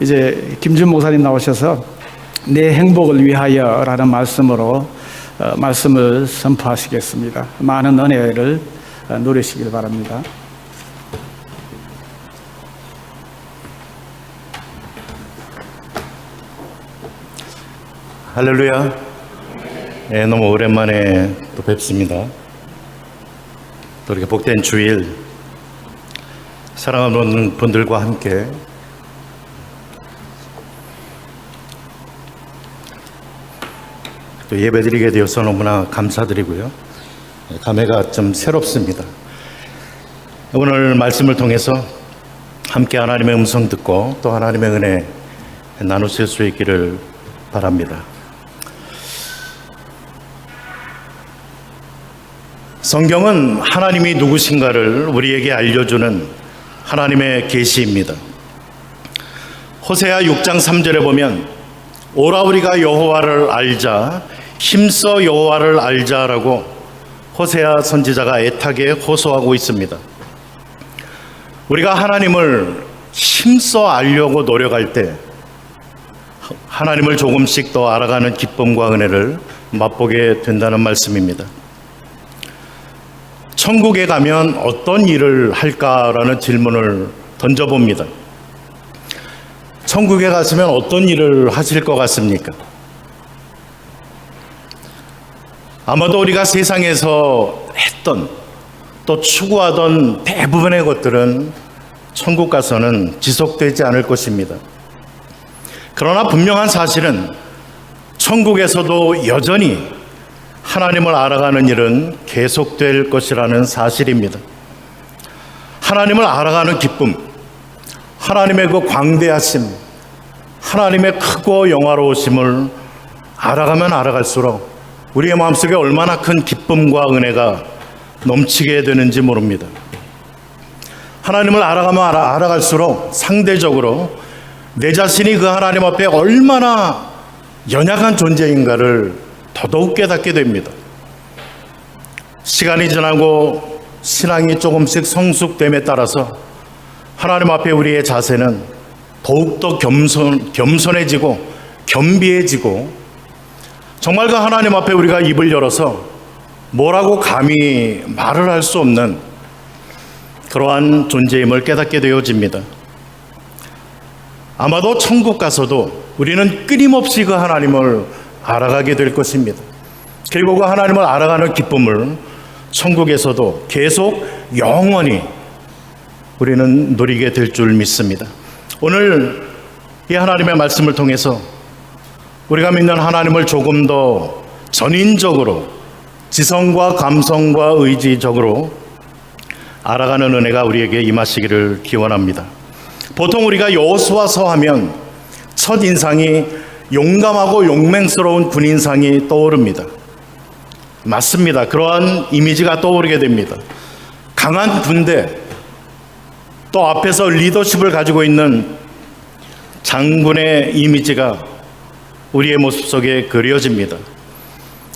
이제 김준 목사님 나오셔서 내 행복을 위하여라는 말씀으로 말씀을 선포하시겠습니다. 많은 은혜를 누리시길 바랍니다. 할렐루야. 네, 너무 오랜만에 또 뵙습니다. 또 이렇게 복된 주일 사랑하는 분들과 함께 또 예배드리게 되어서 너무나 감사드리고요. 감회가 좀 새롭습니다. 오늘 말씀을 통해서 함께 하나님의 음성 듣고 또 하나님의 은혜 나누실 수 있기를 바랍니다. 성경은 하나님이 누구신가를 우리에게 알려주는 하나님의 계시입니다. 호세아 6장 3절에 보면 오라 우리가 여호와를 알자, 힘써 여호와를 알자라고 호세아 선지자가 애타게 호소하고 있습니다. 우리가 하나님을 힘써 알려고 노력할 때 하나님을 조금씩 더 알아가는 기쁨과 은혜를 맛보게 된다는 말씀입니다. 천국에 가면 어떤 일을 할까라는 질문을 던져봅니다. 천국에 갔으면 어떤 일을 하실 것 같습니까? 아마도 우리가 세상에서 했던 또 추구하던 대부분의 것들은 천국 가서는 지속되지 않을 것입니다. 그러나 분명한 사실은 천국에서도 여전히 하나님을 알아가는 일은 계속될 것이라는 사실입니다. 하나님을 알아가는 기쁨, 하나님의 그 광대하심, 하나님의 크고 영화로우심을 알아가면 알아갈수록 우리의 마음속에 얼마나 큰 기쁨과 은혜가 넘치게 되는지 모릅니다. 하나님을 알아가면 알아갈수록 상대적으로 내 자신이 그 하나님 앞에 얼마나 연약한 존재인가를 더더욱 깨닫게 됩니다. 시간이 지나고 신앙이 조금씩 성숙됨에 따라서 하나님 앞에 우리의 자세는 더욱더 겸손해지고 겸비해지고 정말 그 하나님 앞에 우리가 입을 열어서 뭐라고 감히 말을 할 수 없는 그러한 존재임을 깨닫게 되어집니다. 아마도 천국 가서도 우리는 끊임없이 그 하나님을 알아가게 될 것입니다. 그리고 그 하나님을 알아가는 기쁨을 천국에서도 계속 영원히 우리는 누리게 될 줄 믿습니다. 오늘 이 하나님의 말씀을 통해서 우리가 믿는 하나님을 조금 더 전인적으로 지성과 감성과 의지적으로 알아가는 은혜가 우리에게 임하시기를 기원합니다. 보통 우리가 여호수아서 하면 첫 인상이 용감하고 용맹스러운 군인상이 떠오릅니다. 맞습니다. 그러한 이미지가 떠오르게 됩니다. 강한 군대, 또 앞에서 리더십을 가지고 있는 장군의 이미지가 우리의 모습 속에 그려집니다.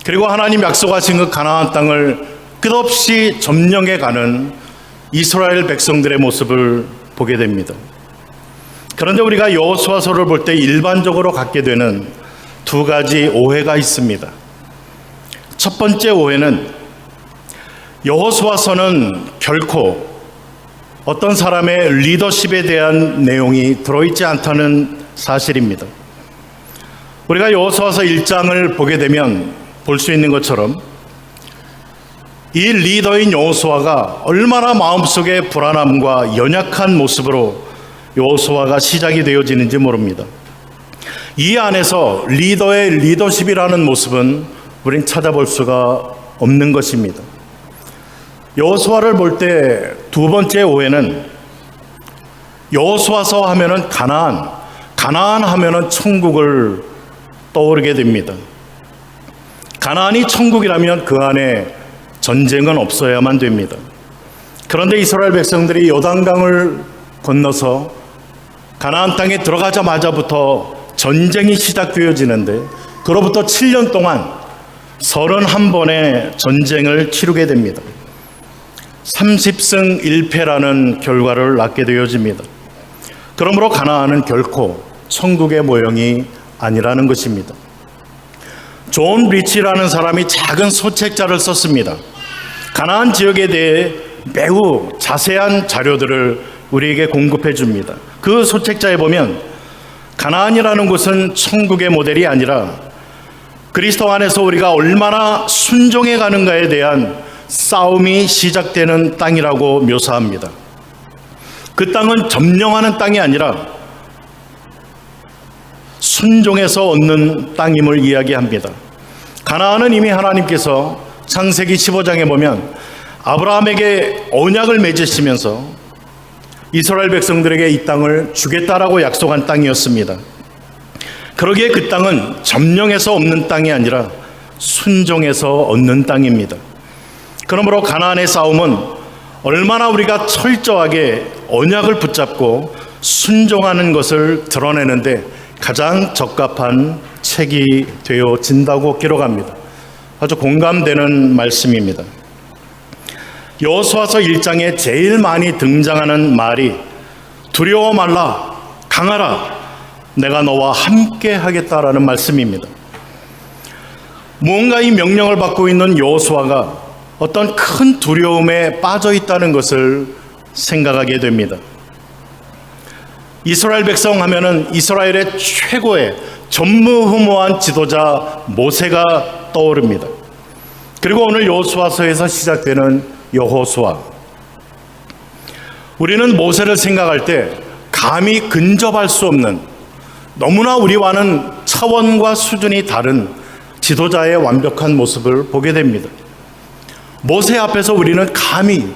그리고 하나님 약속하신 그 가나안 땅을 끝없이 점령해 가는 이스라엘 백성들의 모습을 보게 됩니다. 그런데 우리가 여호수아서를 볼 때 일반적으로 갖게 되는 두 가지 오해가 있습니다. 첫 번째 오해는 여호수아서는 결코 어떤 사람의 리더십에 대한 내용이 들어있지 않다는 사실입니다. 우리가 여호수아서 1장을 보게 되면 볼 수 있는 것처럼 이 리더인 여호수아가 얼마나 마음속에 불안함과 연약한 모습으로 여호수아가 시작이 되어지는지 모릅니다. 이 안에서 리더의 리더십이라는 모습은 우린 찾아볼 수가 없는 것입니다. 여호수아를 볼 때 두 번째 오해는 여호수아서 하면은 가나안 하면은 천국을 떠오르게 됩니다. 가나안이 천국이라면 그 안에 전쟁은 없어야만 됩니다. 그런데 이스라엘 백성들이 요단강을 건너서 가나안 땅에 들어가자마자부터 전쟁이 시작되어지는데 그로부터 7년 동안 31번의 전쟁을 치르게 됩니다. 30승 1패라는 결과를 낳게 되어집니다. 그러므로 가나안은 결코 천국의 모형이 아니라는 것입니다. 존 리치라는 사람이 작은 소책자를 썼습니다. 가나안 지역에 대해 매우 자세한 자료들을 우리에게 공급해 줍니다. 그 소책자에 보면 가나안이라는 곳은 천국의 모델이 아니라 그리스도 안에서 우리가 얼마나 순종해 가는가에 대한 싸움이 시작되는 땅이라고 묘사합니다. 그 땅은 점령하는 땅이 아니라 순종해서 얻는 땅임을 이야기합니다. 가나안은 이미 하나님께서 창세기 15장에 보면 아브라함에게 언약을 맺으시면서 이스라엘 백성들에게 이 땅을 주겠다라고 약속한 땅이었습니다. 그러기에 그 땅은 점령해서 얻는 땅이 아니라 순종해서 얻는 땅입니다. 그러므로 가나안의 싸움은 얼마나 우리가 철저하게 언약을 붙잡고 순종하는 것을 드러내는데 가장 적합한 책이 되어진다고 기록합니다. 아주 공감되는 말씀입니다. 여호수아서 1장에 제일 많이 등장하는 말이 두려워 말라, 강하라, 내가 너와 함께 하겠다라는 말씀입니다. 무언가 이 명령을 받고 있는 여호수아가 어떤 큰 두려움에 빠져 있다는 것을 생각하게 됩니다. 이스라엘 백성 하면은 이스라엘의 최고의 전무후무한 지도자 모세가 떠오릅니다. 그리고 오늘 여호수아서에서 시작되는 여호수아. 우리는 모세를 생각할 때 감히 근접할 수 없는 너무나 우리와는 차원과 수준이 다른 지도자의 완벽한 모습을 보게 됩니다. 모세 앞에서 우리는 감히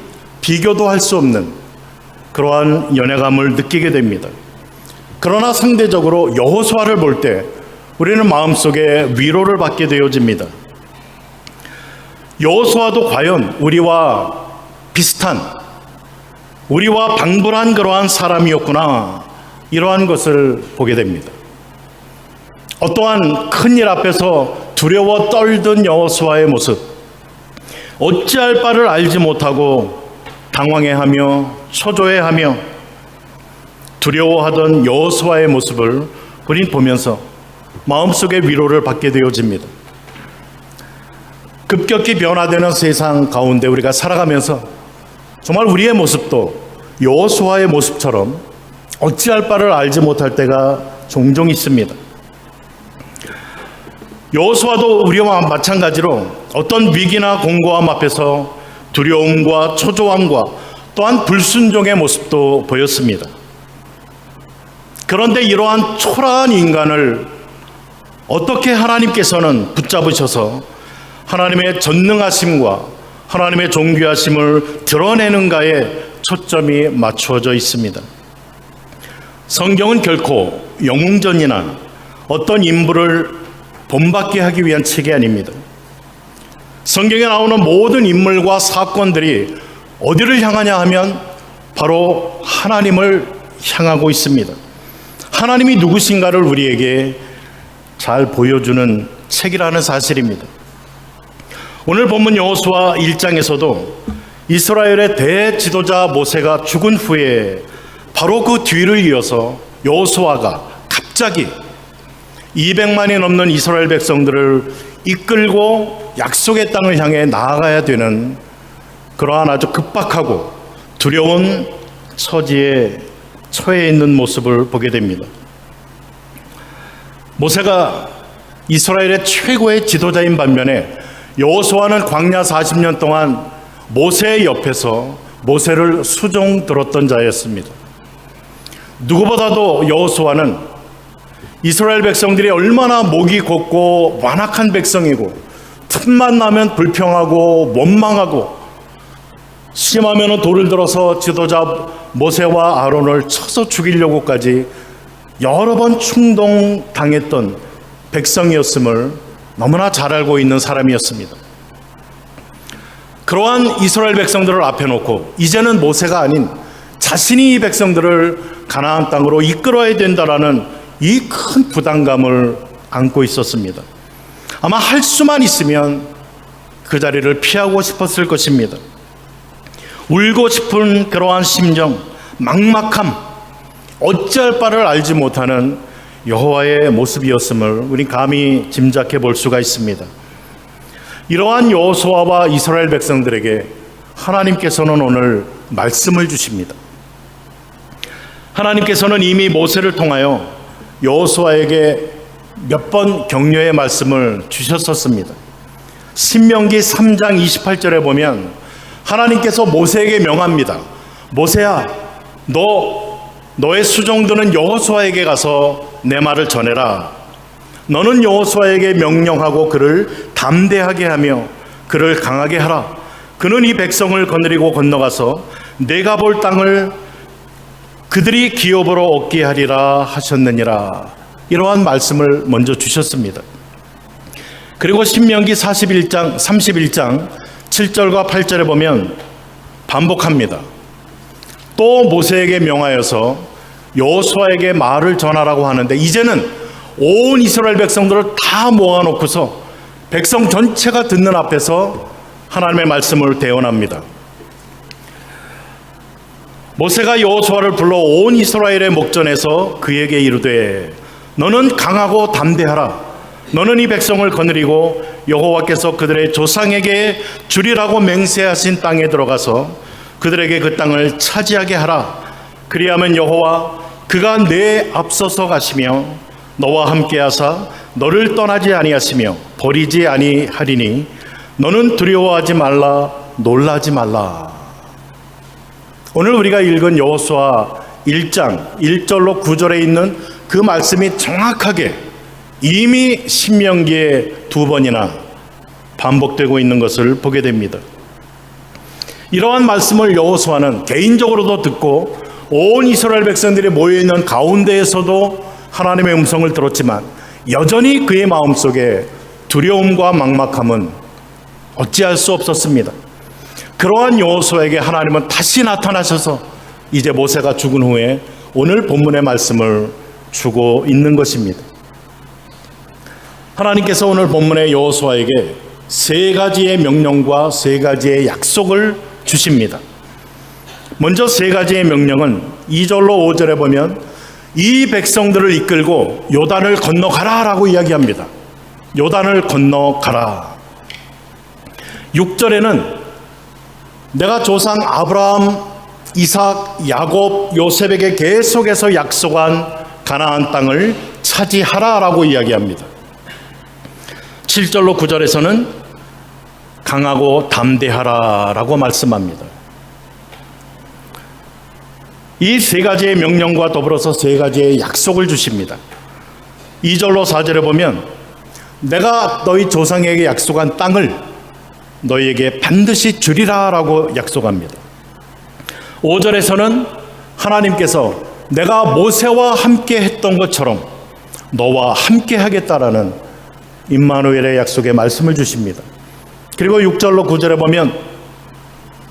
비교도 할 수 없는 그러한 연애감을 느끼게 됩니다. 그러나 상대적으로 여호수아를 볼 때 우리는 마음속에 위로를 받게 되어집니다. 여호수아도 과연 우리와 비슷한, 우리와 방불한 그러한 사람이었구나, 이러한 것을 보게 됩니다. 어떠한 큰일 앞에서 두려워 떨던 여호수아의 모습, 어찌할 바를 알지 못하고 당황해하며 초조해하며 두려워하던 여호수아의 모습을 우린 보면서 마음속에 위로를 받게 되어집니다. 급격히 변화되는 세상 가운데 우리가 살아가면서 정말 우리의 모습도 여호수아의 모습처럼 어찌할 바를 알지 못할 때가 종종 있습니다. 여호수아도 우리와 마찬가지로 어떤 위기나 공고함 앞에서 두려움과 초조함과 또한 불순종의 모습도 보였습니다. 그런데 이러한 초라한 인간을 어떻게 하나님께서는 붙잡으셔서 하나님의 전능하심과 하나님의 존귀하심을 드러내는가에 초점이 맞추어져 있습니다. 성경은 결코 영웅전이나 어떤 인물을 본받게 하기 위한 책이 아닙니다. 성경에 나오는 모든 인물과 사건들이 어디를 향하냐 하면 바로 하나님을 향하고 있습니다. 하나님이 누구신가를 우리에게 잘 보여주는 책이라는 사실입니다. 오늘 본문 여호수아 1장에서도 이스라엘의 대지도자 모세가 죽은 후에 바로 그 뒤를 이어서 여호수아가 갑자기 200만이 넘는 이스라엘 백성들을 이끌고 약속의 땅을 향해 나아가야 되는 그러한 아주 급박하고 두려운 처지에 처해 있는 모습을 보게 됩니다. 모세가 이스라엘의 최고의 지도자인 반면에 여호수아는 광야 40년 동안 모세의 옆에서 모세를 수종 들었던 자였습니다. 누구보다도 여호수아는 이스라엘 백성들이 얼마나 목이 곱고 완악한 백성이고 틈만 나면 불평하고 원망하고 심하면 돌을 들어서 지도자 모세와 아론을 쳐서 죽이려고까지 여러 번 충동당했던 백성이었음을 너무나 잘 알고 있는 사람이었습니다. 그러한 이스라엘 백성들을 앞에 놓고 이제는 모세가 아닌 자신이 이 백성들을 가나안 땅으로 이끌어야 된다라는 이 큰 부담감을 안고 있었습니다. 아마 할 수만 있으면 그 자리를 피하고 싶었을 것입니다. 울고 싶은 그러한 심정, 막막함, 어찌할 바를 알지 못하는 여호와의 모습이었음을 우리 감히 짐작해 볼 수가 있습니다. 이러한 여호수아와 이스라엘 백성들에게 하나님께서는 오늘 말씀을 주십니다. 하나님께서는 이미 모세를 통하여 여호수아에게 몇 번 격려의 말씀을 주셨었습니다. 신명기 3장 28절에 보면 하나님께서 모세에게 명합니다. 모세야, 너의 수종들은 여호수아에게 가서 내 말을 전해라. 너는 여호수아에게 명령하고 그를 담대하게 하며 그를 강하게 하라. 그는 이 백성을 거느리고 건너가서 내가 볼 땅을 그들이 기업으로 얻게 하리라 하셨느니라. 이러한 말씀을 먼저 주셨습니다. 그리고 신명기 31장 7절과 8절에 보면 반복합니다. 또 모세에게 명하여서 여호수아에게 말을 전하라고 하는데 이제는 온 이스라엘 백성들을 다 모아놓고서 백성 전체가 듣는 앞에서 하나님의 말씀을 대언합니다. 모세가 여호수아를 불러 온 이스라엘의 목전에서 그에게 이르되 너는 강하고 담대하라. 너는 이 백성을 거느리고 여호와께서 그들의 조상에게 주리라고 맹세하신 땅에 들어가서 그들에게 그 땅을 차지하게 하라. 그리하면 여호와 그가 내 앞서서 가시며 너와 함께 하사 너를 떠나지 아니하시며 버리지 아니하리니 너는 두려워하지 말라 놀라지 말라. 오늘 우리가 읽은 여호수아 1장 1절로 9절에 있는 그 말씀이 정확하게 이미 신명기에 2번이나 반복되고 있는 것을 보게 됩니다. 이러한 말씀을 여호수아는 개인적으로도 듣고 온 이스라엘 백성들이 모여있는 가운데에서도 하나님의 음성을 들었지만 여전히 그의 마음속에 두려움과 막막함은 어찌할 수 없었습니다. 그러한 여호수아에게 하나님은 다시 나타나셔서 이제 모세가 죽은 후에 오늘 본문의 말씀을 주고 있는 것입니다. 하나님께서 오늘 본문의 여호수아에게 3가지의 명령과 3가지의 약속을 주십니다. 먼저 3가지의 명령은 2절로 5절에 보면 이 백성들을 이끌고 요단을 건너가라 라고 이야기합니다. 요단을 건너가라. 6절에는 내가 조상 아브라함, 이삭, 야곱, 요셉에게 계속해서 약속한 가나안 땅을 차지하라 라고 이야기합니다. 7절로 9절에서는 강하고 담대하라 라고 말씀합니다. 이 3가지의 명령과 더불어서 3가지의 약속을 주십니다. 2절로 4절에 보면 내가 너희 조상에게 약속한 땅을 너희에게 반드시 주리라 라고 약속합니다. 5절에서는 하나님께서 내가 모세와 함께 했던 것처럼 너와 함께 하겠다라는 임마누엘의 약속의 말씀을 주십니다. 그리고 6절로 9절에 보면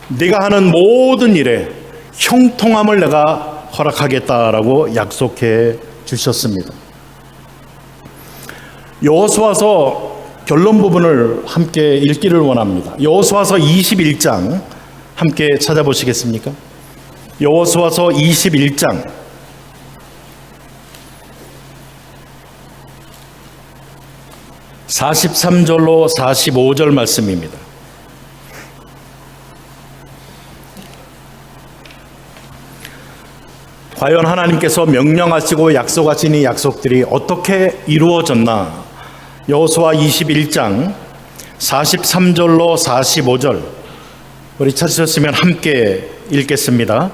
네가 하는 모든 일에 형통함을 내가 허락하겠다라고 약속해 주셨습니다. 여호수아서 결론 부분을 함께 읽기를 원합니다. 여호수아서 21장 함께 찾아보시겠습니까? 여호수아서 21장 43절로 45절 말씀입니다. 과연 하나님께서 명령하시고 약속하신 이 약속들이 어떻게 이루어졌나? 여호수아 21장 43절로 45절 우리 찾으셨으면 함께 읽겠습니다.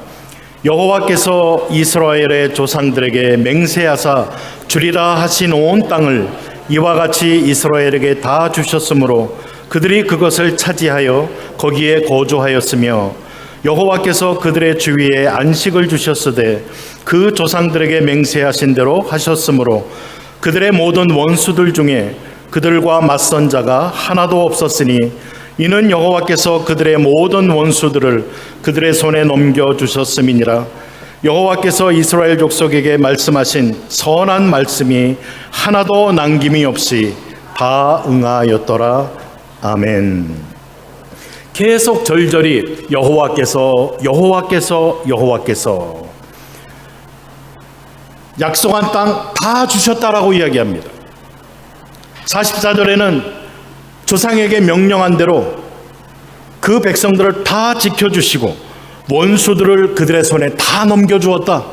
여호와께서 이스라엘의 조상들에게 맹세하사 주리라 하신 온 땅을 이와 같이 이스라엘에게 다 주셨으므로 그들이 그것을 차지하여 거기에 거주하였으며 여호와께서 그들의 주위에 안식을 주셨으되 그 조상들에게 맹세하신 대로 하셨으므로 그들의 모든 원수들 중에 그들과 맞선 자가 하나도 없었으니 이는 여호와께서 그들의 모든 원수들을 그들의 손에 넘겨주셨음이니라. 여호와께서 이스라엘 족속에게 말씀하신 선한 말씀이 하나도 남김이 없이 다 응하였더라. 아멘. 계속 절절히 여호와께서 약속한 땅 다 주셨다라고 이야기합니다. 44절에는 조상에게 명령한 대로 그 백성들을 다 지켜주시고 원수들을 그들의 손에 다 넘겨주었다.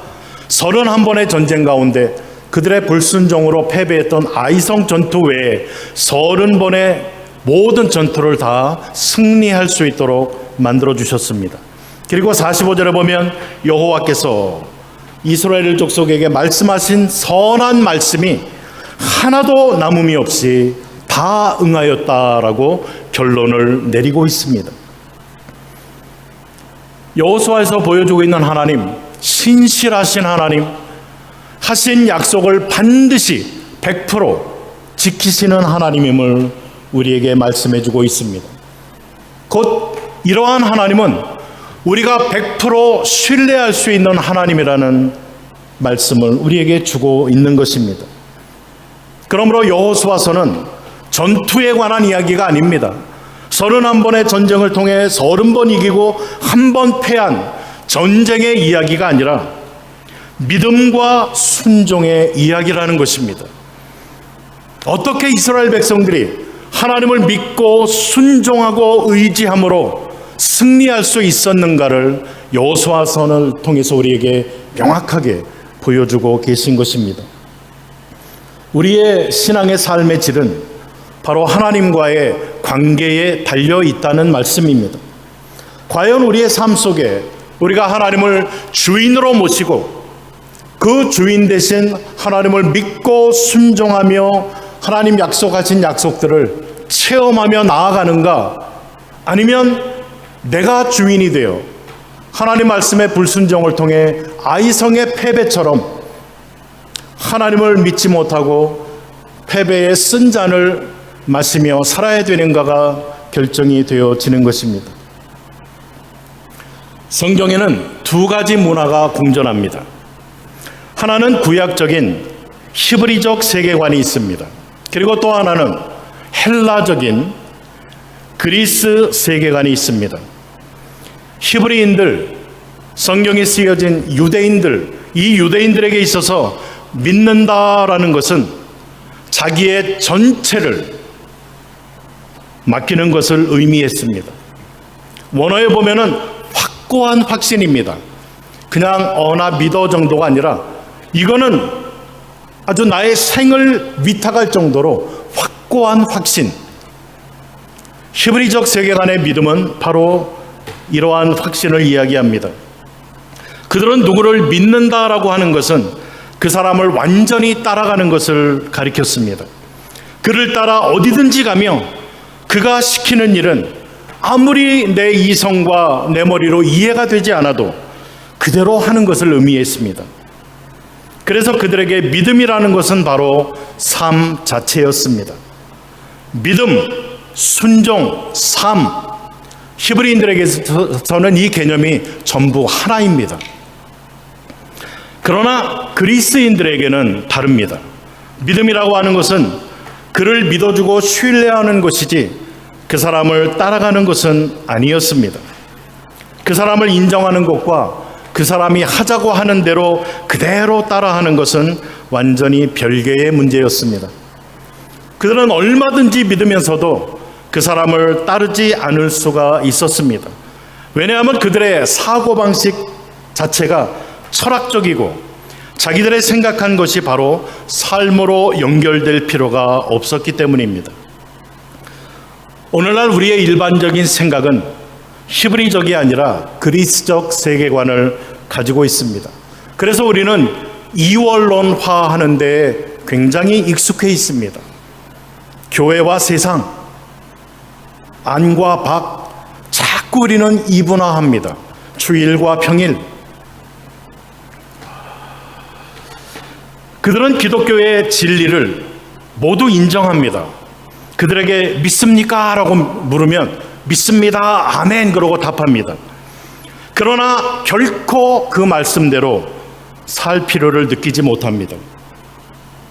31번의 전쟁 가운데 그들의 불순종으로 패배했던 아이성 전투 외에 30번의 모든 전투를 다 승리할 수 있도록 만들어주셨습니다. 그리고 45절에 보면 여호와께서 이스라엘 족속에게 말씀하신 선한 말씀이 하나도 남음이 없이 다 응하였다라고 결론을 내리고 있습니다. 여호수아에서 보여주고 있는 하나님, 신실하신 하나님, 하신 약속을 반드시 100% 지키시는 하나님임을 우리에게 말씀해 주고 있습니다. 곧 이러한 하나님은 우리가 100% 신뢰할 수 있는 하나님이라는 말씀을 우리에게 주고 있는 것입니다. 그러므로 여호수아서는 전투에 관한 이야기가 아닙니다. 31번의 전쟁을 통해 30번 이기고 한 번 패한 전쟁의 이야기가 아니라 믿음과 순종의 이야기라는 것입니다. 어떻게 이스라엘 백성들이 하나님을 믿고 순종하고 의지함으로 승리할 수 있었는가를 여호수아서를 통해서 우리에게 명확하게 보여주고 계신 것입니다. 우리의 신앙의 삶의 질은 바로 하나님과의 관계에 달려 있다는 말씀입니다. 과연 우리의 삶 속에 우리가 하나님을 주인으로 모시고 그 주인 대신 하나님을 믿고 순종하며 하나님 약속하신 약속들을 체험하며 나아가는가, 아니면 내가 주인이 되어 하나님 말씀의 불순종을 통해 아이성의 패배처럼 하나님을 믿지 못하고 패배의 쓴 잔을 마시며 살아야 되는가가 결정이 되어지는 것입니다. 성경에는 두 가지 문화가 공존합니다. 하나는 구약적인 히브리적 세계관이 있습니다. 그리고 또 하나는 헬라적인 그리스 세계관이 있습니다. 히브리인들, 성경에 쓰여진 유대인들, 이 유대인들에게 있어서 믿는다라는 것은 자기의 전체를 맡기는 것을 의미했습니다. 원어에 보면은 확고한 확신입니다. 그냥 나 믿어 정도가 아니라 이거는 아주 나의 생을 위탁할 정도로 확고한 확신. 히브리적 세계관의 믿음은 바로 이러한 확신을 이야기합니다. 그들은 누구를 믿는다라고 하는 것은 그 사람을 완전히 따라가는 것을 가리켰습니다. 그를 따라 어디든지 가며 그가 시키는 일은 아무리 내 이성과 내 머리로 이해가 되지 않아도 그대로 하는 것을 의미했습니다. 그래서 그들에게 믿음이라는 것은 바로 삶 자체였습니다. 믿음, 순종, 삶, 히브리인들에게서는 이 개념이 전부 하나입니다. 그러나 그리스인들에게는 다릅니다. 믿음이라고 하는 것은 그를 믿어주고 신뢰하는 것이지 그 사람을 따라가는 것은 아니었습니다. 그 사람을 인정하는 것과 그 사람이 하자고 하는 대로 그대로 따라하는 것은 완전히 별개의 문제였습니다. 그들은 얼마든지 믿으면서도 그 사람을 따르지 않을 수가 있었습니다. 왜냐하면 그들의 사고방식 자체가 철학적이고 자기들의 생각한 것이 바로 삶으로 연결될 필요가 없었기 때문입니다. 오늘날 우리의 일반적인 생각은 히브리적이 아니라 그리스적 세계관을 가지고 있습니다. 그래서 우리는 이원론화하는 데 굉장히 익숙해 있습니다. 교회와 세상, 안과 박, 자꾸 우리는 이분화합니다. 주일과 평일. 그들은 기독교의 진리를 모두 인정합니다. 그들에게 믿습니까? 라고 물으면 믿습니다. 아멘. 그러고 답합니다. 그러나 결코 그 말씀대로 살 필요를 느끼지 못합니다.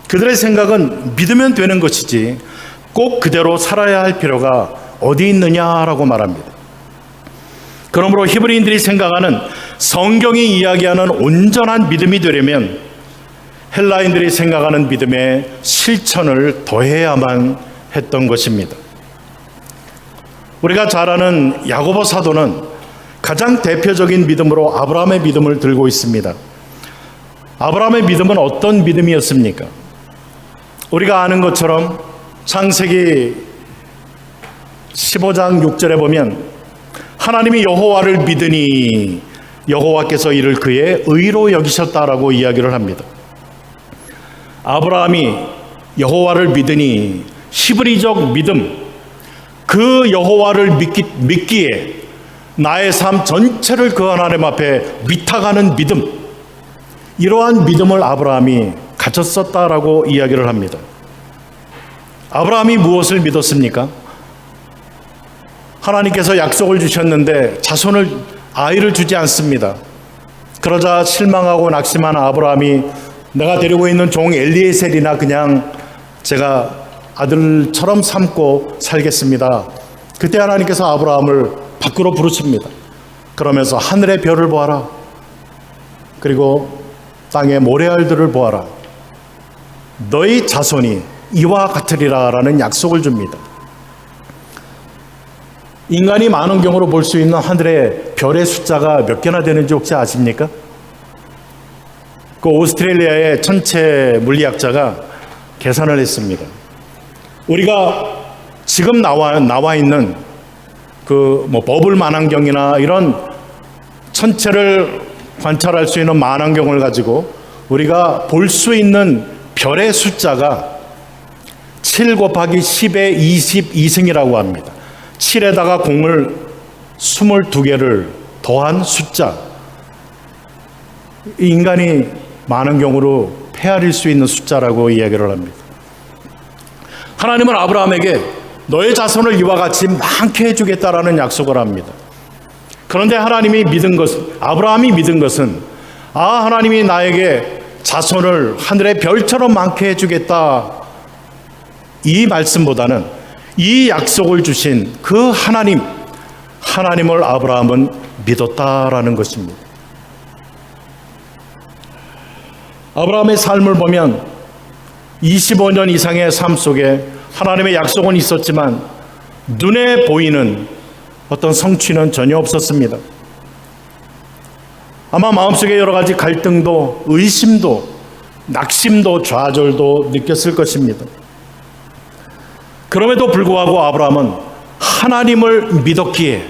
그들의 생각은 믿으면 되는 것이지 꼭 그대로 살아야 할 필요가 어디 있느냐라고 말합니다. 그러므로 히브리인들이 생각하는 성경이 이야기하는 온전한 믿음이 되려면 헬라인들이 생각하는 믿음의 실천을 더해야만 했던 것입니다. 우리가 잘 아는 야고보 사도는 가장 대표적인 믿음으로 아브라함의 믿음을 들고 있습니다. 아브라함의 믿음은 어떤 믿음이었습니까? 우리가 아는 것처럼 창세기 15장 6절에 보면 하나님이 여호와를 믿으니 여호와께서 이를 그의 의로 여기셨다라고 이야기를 합니다. 아브라함이 여호와를 믿으니 히브리적 믿음, 그 여호와를 믿기에 나의 삶 전체를 그 하나님 앞에 위탁하는 믿음, 이러한 믿음을 아브라함이 가졌었다라고 이야기를 합니다. 아브라함이 무엇을 믿었습니까? 하나님께서 약속을 주셨는데 아이를 주지 않습니다. 그러자 실망하고 낙심한 아브라함이 내가 데리고 있는 종 엘리에셀이나 그냥 제가 아들처럼 삼고 살겠습니다. 그때 하나님께서 아브라함을 밖으로 부르십니다. 그러면서 하늘의 별을 보아라. 그리고 땅의 모래알들을 보아라. 너희 자손이 이와 같으리라 라는 약속을 줍니다. 인간이 많은 경우로 볼 수 있는 하늘의 별의 숫자가 몇 개나 되는지 혹시 아십니까? 그 오스트레일리아의 천체 물리학자가 계산을 했습니다. 우리가 지금 나와 있는 그 버블 만환경이나 이런 천체를 관찰할 수 있는 만환경을 가지고 우리가 볼 수 있는 별의 숫자가 7 곱하기 10의 22승이라고 합니다. 7에다가 공을 22개를 더한 숫자. 인간이 많은 경우로 헤아릴 수 있는 숫자라고 이야기를 합니다. 하나님은 아브라함에게 너의 자손을 이와 같이 많게 해주겠다라는 약속을 합니다. 그런데 아브라함이 믿은 것은 하나님이 나에게 자손을 하늘의 별처럼 많게 해주겠다, 이 말씀보다는 이 약속을 주신 그 하나님을 아브라함은 믿었다라는 것입니다. 아브라함의 삶을 보면 25년 이상의 삶 속에 하나님의 약속은 있었지만 눈에 보이는 어떤 성취는 전혀 없었습니다. 아마 마음속에 여러 가지 갈등도, 의심도, 낙심도, 좌절도 느꼈을 것입니다. 그럼에도 불구하고 아브라함은 하나님을 믿었기에,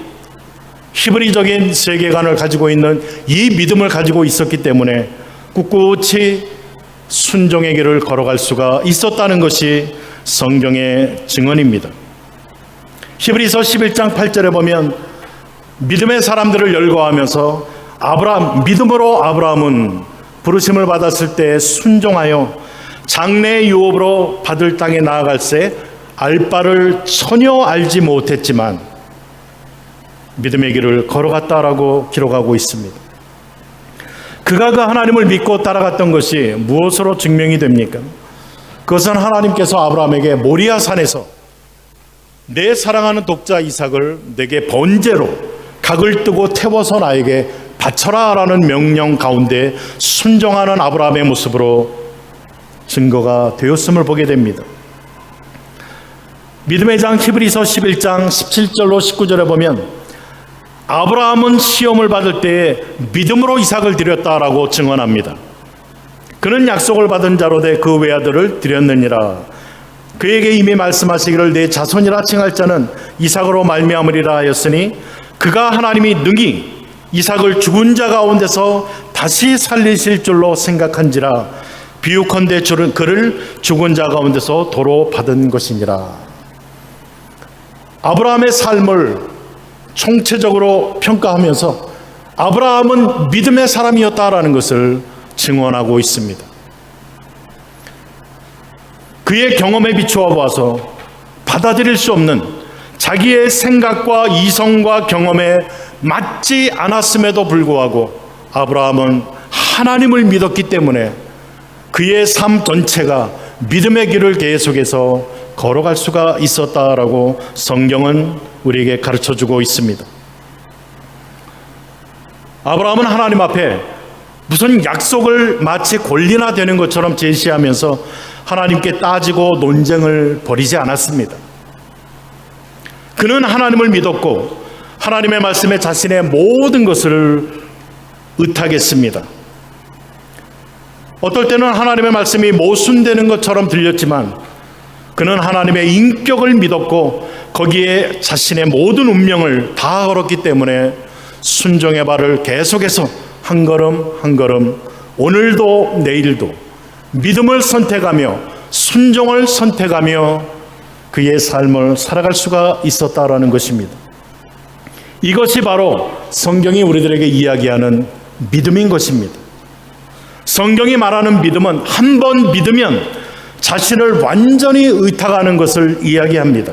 히브리적인 세계관을 가지고 있는 이 믿음을 가지고 있었기 때문에 꿋꿋이 순종의 길을 걸어갈 수가 있었다는 것이 성경의 증언입니다. 히브리서 11장 8절에 보면 믿음의 사람들을 열거하면서 믿음으로 아브라함은 부르심을 받았을 때 순종하여 장래의 유업으로 받을 땅에 나아갈새 알 바를 전혀 알지 못했지만 믿음의 길을 걸어갔다라고 기록하고 있습니다. 그가 그 하나님을 믿고 따라갔던 것이 무엇으로 증명이 됩니까? 그것은 하나님께서 아브라함에게 모리아 산에서 내 사랑하는 독자 이삭을 내게 번제로 각을 뜨고 태워서 나에게 바쳐라 라는 명령 가운데 순종하는 아브라함의 모습으로 증거가 되었음을 보게 됩니다. 믿음의 장 히브리서 11장 17절로 19절에 보면 아브라함은 시험을 받을 때에 믿음으로 이삭을 드렸다라고 증언합니다. 그는 약속을 받은 자로 돼 그 외아들을 드렸느니라. 그에게 이미 말씀하시기를 내 자손이라 칭할 자는 이삭으로 말미암으리라 하였으니 그가 하나님이 능히 이삭을 죽은 자 가운데서 다시 살리실 줄로 생각한지라. 비유컨대 그를 죽은 자 가운데서 도로 받은 것이니라. 아브라함의 삶을 총체적으로 평가하면서 아브라함은 믿음의 사람이었다라는 것을 증언하고 있습니다. 그의 경험에 비추어 봐서 받아들일 수 없는 자기의 생각과 이성과 경험에 맞지 않았음에도 불구하고 아브라함은 하나님을 믿었기 때문에 그의 삶 전체가 믿음의 길을 계속해서 걸어갈 수가 있었다라고 성경은 우리에게 가르쳐주고 있습니다. 아브라함은 하나님 앞에 무슨 약속을 마치 권리나 되는 것처럼 제시하면서 하나님께 따지고 논쟁을 벌이지 않았습니다. 그는 하나님을 믿었고 하나님의 말씀에 자신의 모든 것을 의탁했습니다. 어떨 때는 하나님의 말씀이 모순되는 것처럼 들렸지만 그는 하나님의 인격을 믿었고 거기에 자신의 모든 운명을 다 걸었기 때문에 순종의 발을 계속해서 한 걸음 한 걸음 오늘도 내일도 믿음을 선택하며 순종을 선택하며 그의 삶을 살아갈 수가 있었다라는 것입니다. 이것이 바로 성경이 우리들에게 이야기하는 믿음인 것입니다. 성경이 말하는 믿음은 한 번 믿으면 자신을 완전히 의탁하는 것을 이야기합니다.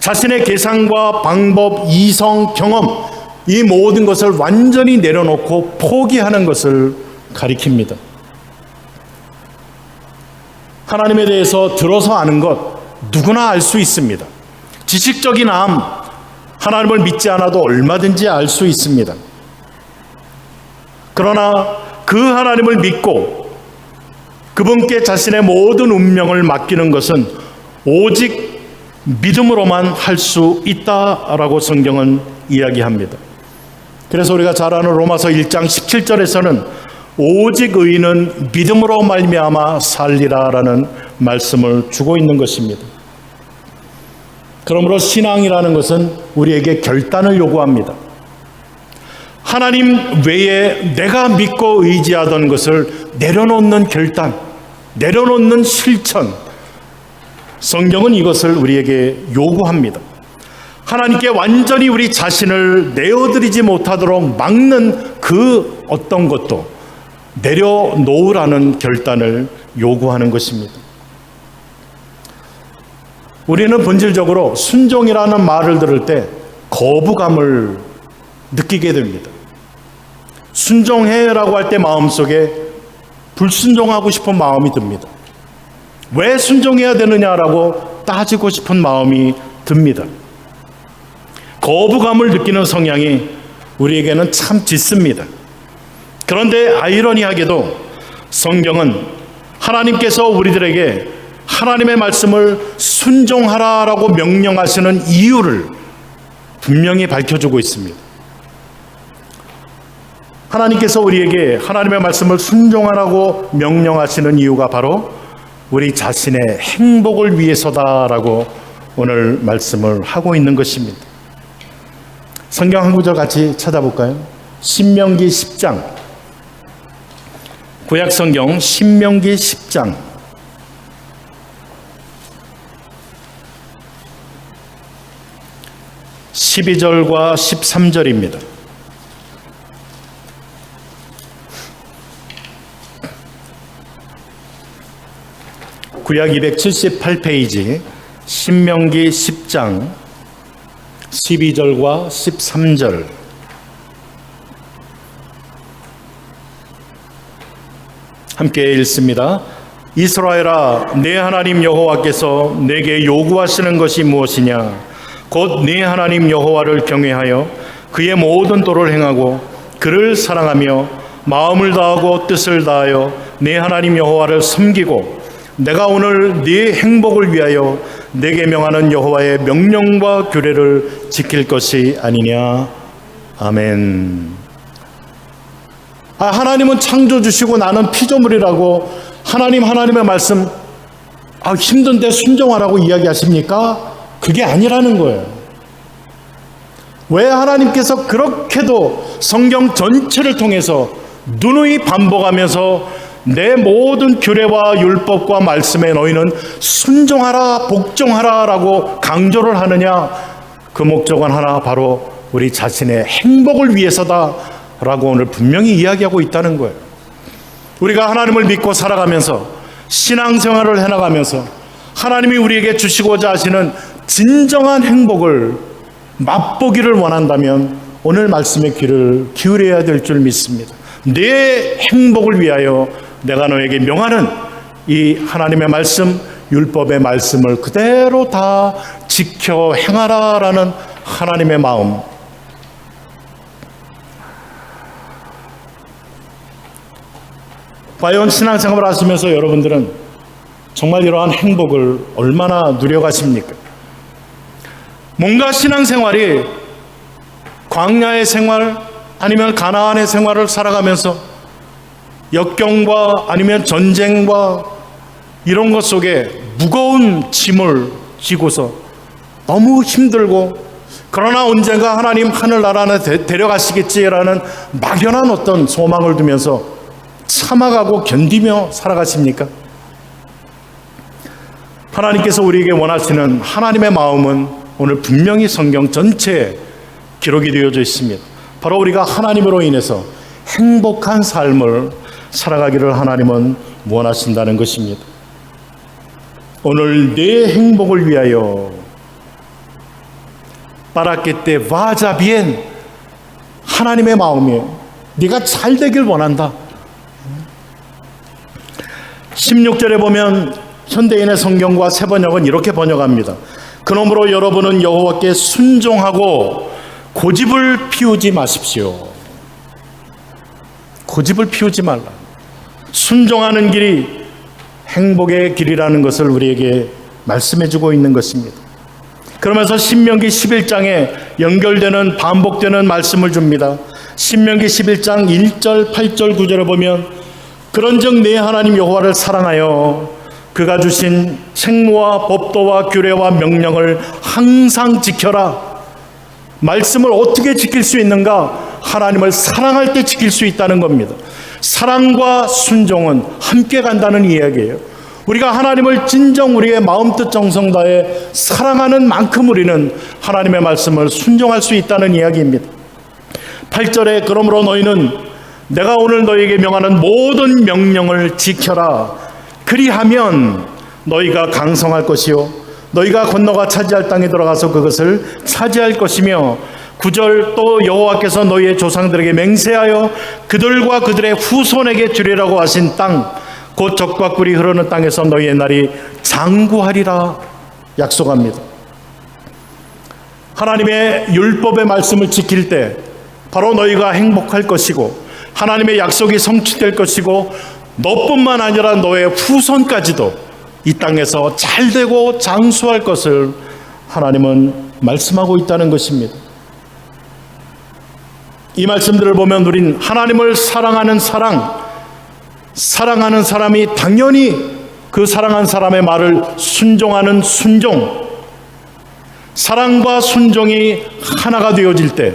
자신의 계산과 방법, 이성, 경험 이 모든 것을 완전히 내려놓고 포기하는 것을 가리킵니다. 하나님에 대해서 들어서 아는 것 누구나 알 수 있습니다. 지식적인 암, 하나님을 믿지 않아도 얼마든지 알 수 있습니다. 그러나 그 하나님을 믿고 그분께 자신의 모든 운명을 맡기는 것은 오직 믿음으로만 할 수 있다라고 성경은 이야기합니다. 그래서 우리가 잘 아는 로마서 1장 17절에서는 오직 의인은 믿음으로 말미암아 살리라라는 말씀을 주고 있는 것입니다. 그러므로 신앙이라는 것은 우리에게 결단을 요구합니다. 하나님 외에 내가 믿고 의지하던 것을 내려놓는 결단, 내려놓는 실천, 성경은 이것을 우리에게 요구합니다. 하나님께 완전히 우리 자신을 내어드리지 못하도록 막는 그 어떤 것도 내려놓으라는 결단을 요구하는 것입니다. 우리는 본질적으로 순종이라는 말을 들을 때 거부감을 느끼게 됩니다. 순종해라고 할 때 마음속에 불순종하고 싶은 마음이 듭니다. 왜 순종해야 되느냐라고 따지고 싶은 마음이 듭니다. 거부감을 느끼는 성향이 우리에게는 참 짙습니다. 그런데 아이러니하게도 성경은 하나님께서 우리들에게 하나님의 말씀을 순종하라라고 명령하시는 이유를 분명히 밝혀주고 있습니다. 하나님께서 우리에게 하나님의 말씀을 순종하라고 명령하시는 이유가 바로 우리 자신의 행복을 위해서다라고 오늘 말씀을 하고 있는 것입니다. 성경 한 구절 같이 찾아볼까요? 신명기 10장, 구약 성경 신명기 10장 12절과 13절입니다. 구약 278페이지 신명기 10장 12절과 13절. 함께 읽습니다. 이스라엘아, 내 하나님 여호와께서 내게 요구하시는 것이 무엇이냐? 곧 네 하나님 여호와를 경외하여 그의 모든 도를 행하고 그를 사랑하며 마음을 다하고 뜻을 다하여 네 하나님 여호와를 섬기고 내가 오늘 네 행복을 위하여 내게 명하는 여호와의 명령과 규례를 지킬 것이 아니냐. 아멘. 하나님은 창조주시고 나는 피조물이라고 하나님의 말씀 힘든데 순종하라고 이야기하십니까? 그게 아니라는 거예요. 왜 하나님께서 그렇게도 성경 전체를 통해서 누누이 반복하면서 내 모든 규례와 율법과 말씀에 너희는 순종하라, 복종하라 라고 강조를 하느냐? 그 목적은 하나, 바로 우리 자신의 행복을 위해서다 라고 오늘 분명히 이야기하고 있다는 거예요. 우리가 하나님을 믿고 살아가면서 신앙생활을 해나가면서 하나님이 우리에게 주시고자 하시는 진정한 행복을 맛보기를 원한다면 오늘 말씀의 귀를 기울여야 될 줄 믿습니다. 내 행복을 위하여 내가 너에게 명하는 이 하나님의 말씀, 율법의 말씀을 그대로 다 지켜 행하라라는 하나님의 마음. 과연 신앙생활을 하시면서 여러분들은 정말 이러한 행복을 얼마나 누려가십니까? 뭔가 신앙생활이 광야의 생활 아니면 가나안의 생활을 살아가면서 역경과 아니면 전쟁과 이런 것 속에 무거운 짐을 지고서 너무 힘들고, 그러나 언젠가 하나님 하늘나라에 데려가시겠지라는 막연한 어떤 소망을 두면서 참아가고 견디며 살아가십니까? 하나님께서 우리에게 원하시는 하나님의 마음은 오늘 분명히 성경 전체에 기록이 되어져 있습니다. 바로 우리가 하나님으로 인해서 행복한 삶을 살아가기를 하나님은 원하신다는 것입니다. 오늘 내 행복을 위하여 빠라케테 바자비엔, 하나님의 마음이에요. 네가 잘 되길 원한다. 16절에 보면 현대인의 성경과 새번역은 이렇게 번역합니다. 그러므로 여러분은 여호와께 순종하고 고집을 피우지 마십시오. 고집을 피우지 말라. 순종하는 길이 행복의 길이라는 것을 우리에게 말씀해주고 있는 것입니다. 그러면서 신명기 11장에 연결되는 반복되는 말씀을 줍니다. 신명기 11장 1절, 8절, 9절에 보면 그런즉 내 하나님 여호와를 사랑하여 그가 주신 책무와 법도와 규례와 명령을 항상 지켜라. 말씀을 어떻게 지킬 수 있는가? 하나님을 사랑할 때 지킬 수 있다는 겁니다. 사랑과 순종은 함께 간다는 이야기예요. 우리가 하나님을 진정 우리의 마음뜻 정성 다해 사랑하는 만큼 우리는 하나님의 말씀을 순종할 수 있다는 이야기입니다. 8절에 그러므로 너희는 내가 오늘 너희에게 명하는 모든 명령을 지켜라. 그리하면 너희가 강성할 것이요 너희가 건너가 차지할 땅에 들어가서 그것을 차지할 것이며, 9절 또 여호와께서 너희의 조상들에게 맹세하여 그들과 그들의 후손에게 주리라고 하신 땅, 곧 젖과 꿀이 흐르는 땅에서 너희의 날이 장구하리라 약속합니다. 하나님의 율법의 말씀을 지킬 때 바로 너희가 행복할 것이고 하나님의 약속이 성취될 것이고, 너뿐만 아니라 너의 후손까지도 이 땅에서 잘되고 장수할 것을 하나님은 말씀하고 있다는 것입니다. 이 말씀들을 보면 우린 하나님을 사랑하는 사랑하는 사람이 당연히 그 사랑한 사람의 말을 순종하는 순종, 사랑과 순종이 하나가 되어질 때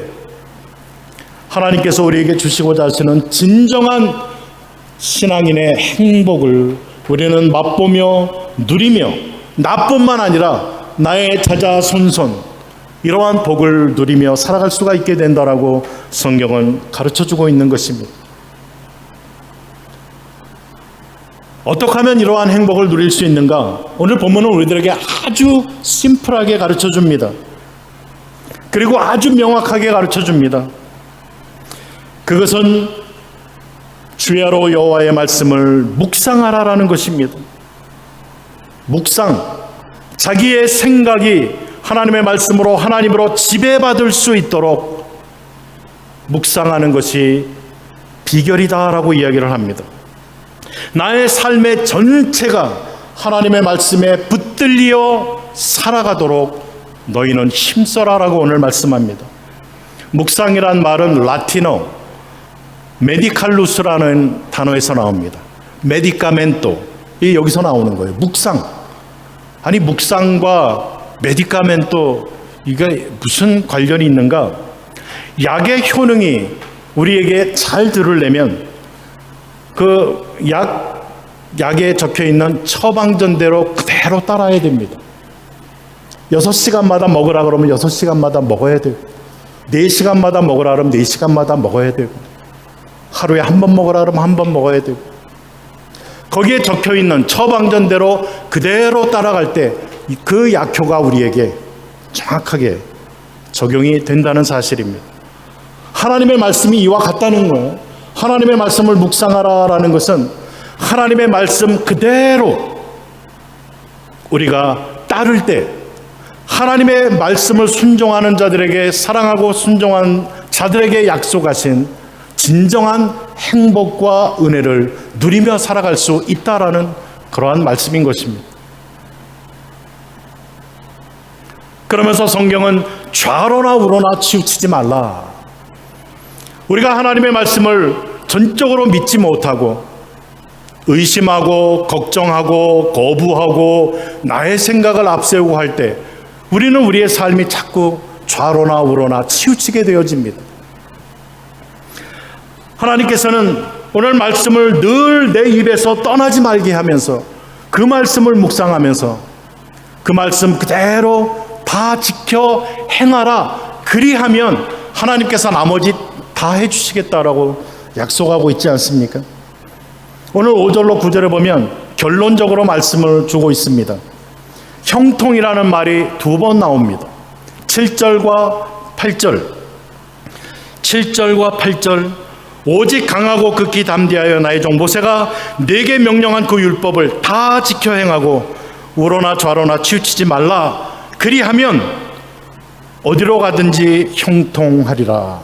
하나님께서 우리에게 주시고자 하시는 진정한 신앙인의 행복을 우리는 맛보며 누리며, 나뿐만 아니라 나의 자자손손 이러한 복을 누리며 살아갈 수가 있게 된다라고 성경은 가르쳐주고 있는 것입니다. 어떻게 하면 이러한 행복을 누릴 수 있는가? 오늘 본문은 우리들에게 아주 심플하게 가르쳐줍니다. 그리고 아주 명확하게 가르쳐줍니다. 그것은 주야로 여호와의 말씀을 묵상하라라는 것입니다. 묵상, 자기의 생각이 하나님의 말씀으로 하나님으로 지배받을 수 있도록 묵상하는 것이 비결이다라고 이야기를 합니다. 나의 삶의 전체가 하나님의 말씀에 붙들려 살아가도록 너희는 힘써라라고 오늘 말씀합니다. 묵상이란 말은 라틴어 메디칼루스라는 단어에서 나옵니다. 메디카멘토, 이 여기서 나오는 거예요. 묵상. 아니 묵상과 메디카멘토 이게 무슨 관련이 있는가? 약의 효능이 우리에게 잘 들으려면 그 약에 적혀 있는 처방전대로 그대로 따라야 됩니다. 6시간마다 먹으라 그러면 6시간마다 먹어야 되고, 4시간마다 먹으라 그러면 4시간마다 먹어야 되고, 하루에 한 번 먹으라 그러면 한 번 먹어야 되고, 거기에 적혀 있는 처방전대로 그대로 따라갈 때 그 약효가 우리에게 정확하게 적용이 된다는 사실입니다. 하나님의 말씀이 이와 같다는 거예요. 하나님의 말씀을 묵상하라라는 것은 하나님의 말씀 그대로 우리가 따를 때 하나님의 말씀을 순종하는 자들에게, 사랑하고 순종하는 자들에게 약속하신 진정한 행복과 은혜를 누리며 살아갈 수 있다라는 그러한 말씀인 것입니다. 그러면서 성경은 좌로나 우로나 치우치지 말라. 우리가 하나님의 말씀을 전적으로 믿지 못하고 의심하고 걱정하고 거부하고 나의 생각을 앞세우고 할 때 우리는 우리의 삶이 자꾸 좌로나 우로나 치우치게 되어집니다. 하나님께서는 오늘 말씀을 늘 내 입에서 떠나지 말게 하면서 그 말씀을 묵상하면서 그 말씀 그대로 다 지켜 행하라. 그리하면 하나님께서 나머지 다 해주시겠다라고 약속하고 있지 않습니까? 오늘 5절로 9절에 보면 결론적으로 말씀을 주고 있습니다. 형통이라는 말이 2번 나옵니다. 7절과 8절. 7절과 8절. 오직 강하고 극히 담대하여 나의 종 모세가 내게 명령한 그 율법을 다 지켜 행하고 우로나 좌로나 치우치지 말라. 그리하면 어디로 가든지 형통하리라.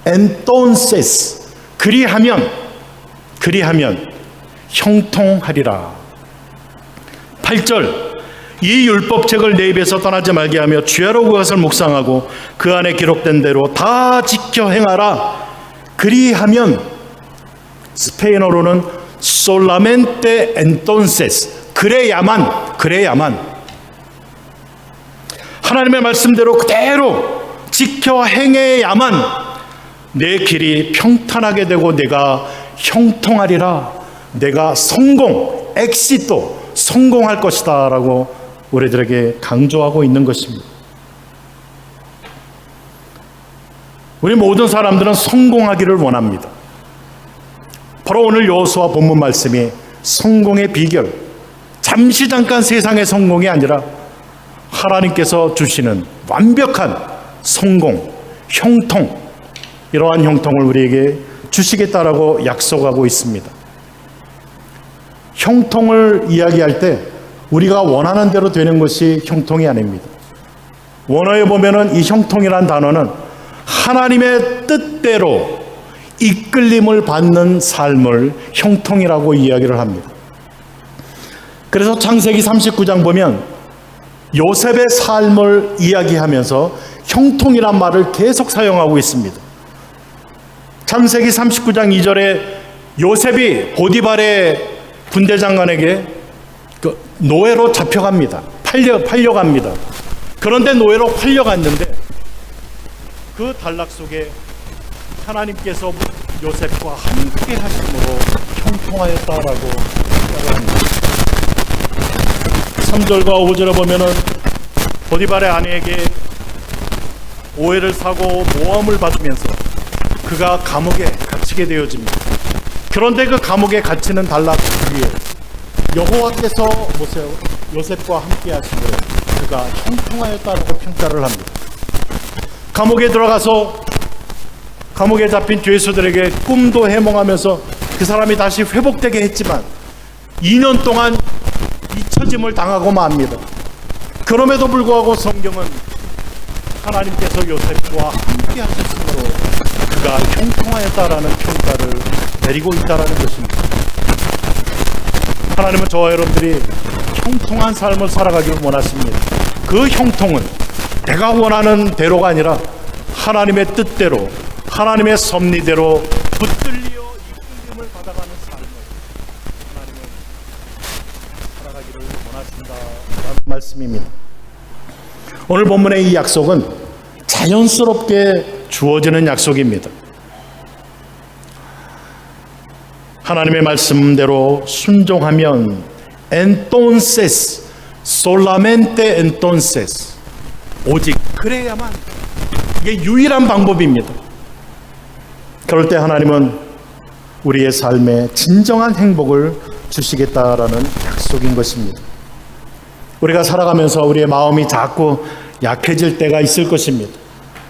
entonces 그리하면 형통하리라. 8절 이 율법책을 내 입에서 떠나지 말게 하며 주야로 그것을 묵상하고 그 안에 기록된 대로 다 지켜 행하라. 그리하면 스페인어로는 solamente entonces 그래야만 하나님의 말씀대로 그대로 지켜 행해야만 내 길이 평탄하게 되고 내가 형통하리라. 내가 엑시토 성공할 것이다 라고 우리들에게 강조하고 있는 것입니다. 우리 모든 사람들은 성공하기를 원합니다. 바로 오늘 여호수아 본문 말씀이 성공의 비결, 잠깐 세상의 성공이 아니라 하나님께서 주시는 완벽한 성공, 형통, 이러한 형통을 우리에게 주시겠다라고 약속하고 있습니다. 형통을 이야기할 때 우리가 원하는 대로 되는 것이 형통이 아닙니다. 원어에 보면은 이 형통이란 단어는 하나님의 뜻대로 이끌림을 받는 삶을 형통이라고 이야기를 합니다. 그래서 창세기 39장 보면 요셉의 삶을 이야기하면서 형통이란 말을 계속 사용하고 있습니다. 창세기 39장 2절에 요셉이 보디발의 군대장관에게 노예로 잡혀갑니다. 팔려갑니다. 그런데 노예로 팔려갔는데 그 단락 속에 하나님께서 요셉과 함께 하심으로 형통하였다라고 시작을 합니다. 3절과 5절에 보면은 보디발의 아내에게 오해를 사고 모함을 받으면서 그가 감옥에 갇히게 되어집니다. 그런데 그 감옥에 갇히는 단락 위에 여호와께서 요셉과 함께 하심으로 그가 형통하였다라고 평가를 합니다. 감옥에 들어가서 감옥에 잡힌 죄수들에게 꿈도 해몽하면서 그 사람이 다시 회복되게 했지만 2년 동안 잊혀짐을 당하고 맙니다. 그럼에도 불구하고 성경은 하나님께서 요셉과 함께 하셨으므로 그가 형통하였다라는 평가를 내리고 있다라는 것입니다. 하나님은 저와 여러분들이 형통한 삶을 살아가기를 원하십니다. 그 형통은 내가 원하는 대로가 아니라 하나님의 뜻대로 하나님의 섭리대로 붙들려 이끌림을 받아가는 삶을 하나님은 살아가기를 원하신다라는 말씀입니다. 오늘 본문의 이 약속은 자연스럽게 주어지는 약속입니다. 하나님의 말씀대로 순종하면 entonces, solamente entonces, 오직 그래야만, 이게 유일한 방법입니다. 그럴 때 하나님은 우리의 삶에 진정한 행복을 주시겠다라는 약속인 것입니다. 우리가 살아가면서 우리의 마음이 자꾸 약해질 때가 있을 것입니다.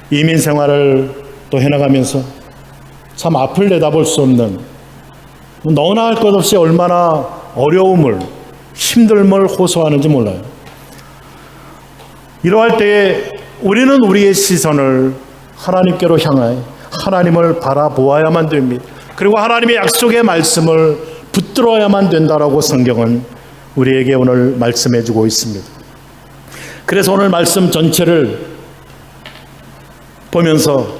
이민 생활을 또 해나가면서 참 앞을 내다볼 수 없는, 너나 할 것 없이 얼마나 어려움을, 힘듦을 호소하는지 몰라요. 이러할 때에 우리는 우리의 시선을 하나님께로 향하여 하나님을 바라보아야만 됩니다. 그리고 하나님의 약속의 말씀을 붙들어야만 된다라고 성경은 우리에게 오늘 말씀해 주고 있습니다. 그래서 오늘 말씀 전체를 보면서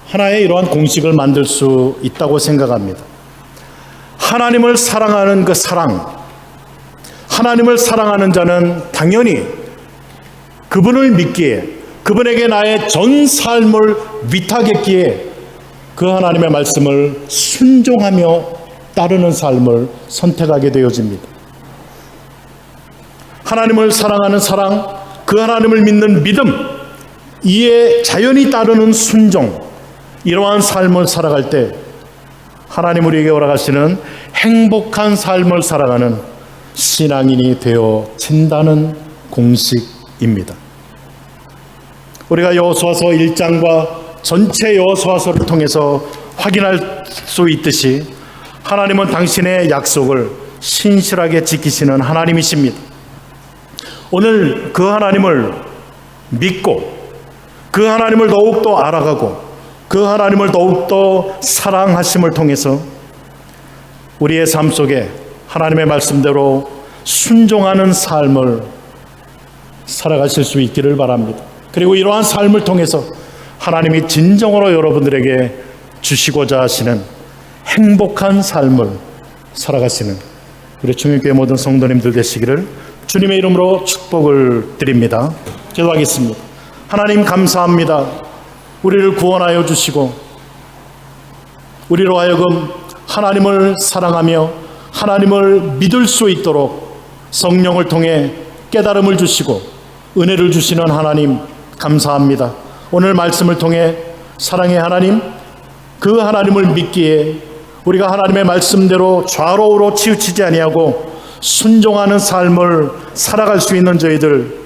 하나의 이러한 공식을 만들 수 있다고 생각합니다. 하나님을 사랑하는 그 사랑, 하나님을 사랑하는 자는 당연히 그분을 믿기에, 그분에게 나의 전 삶을 위탁했기에 그 하나님의 말씀을 순종하며 따르는 삶을 선택하게 되어집니다. 하나님을 사랑하는 사랑, 그 하나님을 믿는 믿음, 이에 자연히 따르는 순종, 이러한 삶을 살아갈 때 하나님 우리에게 허락하시는 행복한 삶을 살아가는 신앙인이 되어진다는 공식입니다. 우리가 여호수아서 1장과 전체 여호수아서를 통해서 확인할 수 있듯이 하나님은 당신의 약속을 신실하게 지키시는 하나님이십니다. 오늘 그 하나님을 믿고 그 하나님을 더욱더 알아가고 그 하나님을 더욱더 사랑하심을 통해서 우리의 삶 속에 하나님의 말씀대로 순종하는 삶을 살아가실 수 있기를 바랍니다. 그리고 이러한 삶을 통해서 하나님이 진정으로 여러분들에게 주시고자 하시는 행복한 삶을 살아가시는 우리 충일교회 모든 성도님들 되시기를 주님의 이름으로 축복을 드립니다. 기도하겠습니다. 하나님 감사합니다. 우리를 구원하여 주시고 우리로 하여금 하나님을 사랑하며 하나님을 믿을 수 있도록 성령을 통해 깨달음을 주시고 은혜를 주시는 하나님 감사합니다. 오늘 말씀을 통해 사랑의 하나님, 그 하나님을 믿기에 우리가 하나님의 말씀대로 좌로우로 치우치지 아니하고 순종하는 삶을 살아갈 수 있는 저희들,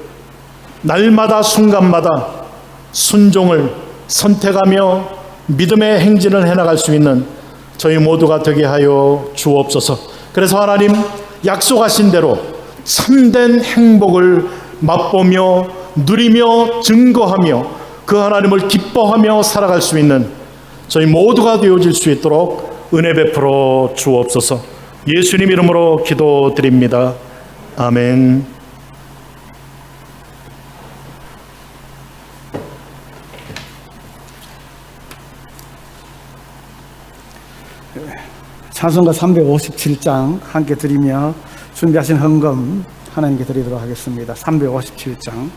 날마다 순간마다 순종을 선택하며 믿음의 행진을 해나갈 수 있는 저희 모두가 되게 하여 주옵소서. 그래서 하나님 약속하신 대로 참된 행복을 맛보며 누리며 증거하며 그 하나님을 기뻐하며 살아갈 수 있는 저희 모두가 되어질 수 있도록 은혜 베풀어 주옵소서. 예수님 이름으로 기도드립니다. 아멘. 찬송가 357장 함께 드리며 준비하신 헌금 하나님께 드리도록 하겠습니다. 357장